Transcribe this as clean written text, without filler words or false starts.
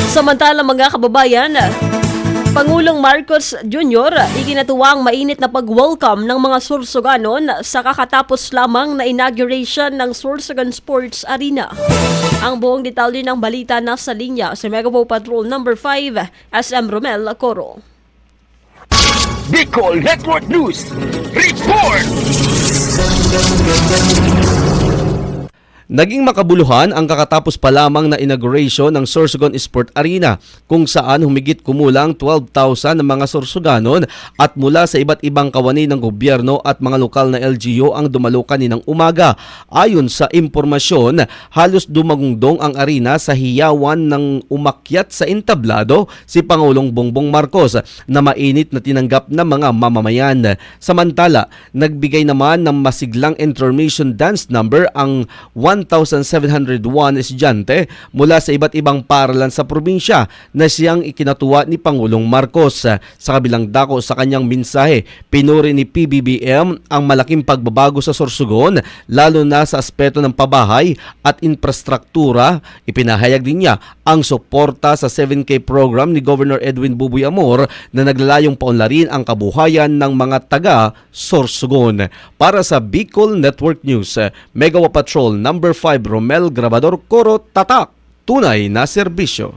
Samantala mga kababayan, Pangulong Marcos Jr. ikinatuwang mainit na pag-welcome ng mga Sorsoganon sa kakatapos lamang na inauguration ng Sorsogon Sports Arena. Ang buong detalye ng balita nasa linya sa Megapo Patrol number 5, SM Romel Coro. Bicol Network News Report! Naging makabuluhan ang kakatapos pa lamang na inauguration ng Sorsogon Sport Arena kung saan humigit kumulang 12,000 ng mga Sorsoganon at mula sa iba't ibang kawani ng gobyerno at mga lokal na LGU ang dumalo kaninang umaga. Ayon sa impormasyon, halos dumagungdong ang arena sa hiyawan ng umakyat sa entablado si Pangulong Bongbong Marcos na mainit na tinanggap ng mga mamamayan. Samantala, nagbigay naman ng masiglang intermission dance number ang 1,701 estudyante mula sa iba't ibang paaralan sa probinsya na siyang ikinatuwa ni Pangulong Marcos. Sa kabilang dako sa kanyang mensahe, pinuri ni PBBM ang malaking pagbabago sa Sorsogon lalo na sa aspeto ng pabahay at infrastruktura. Ipinahayag din niya ang suporta sa 7K program ni Governor Edwin Buboy Amor na naglalayong paunlarin ang kabuhayan ng mga taga Sorsogon. Para sa Bicol Network News, Megawa Patrol number 5 Romel Grabador Coro, tatak, tunay na serbisyo.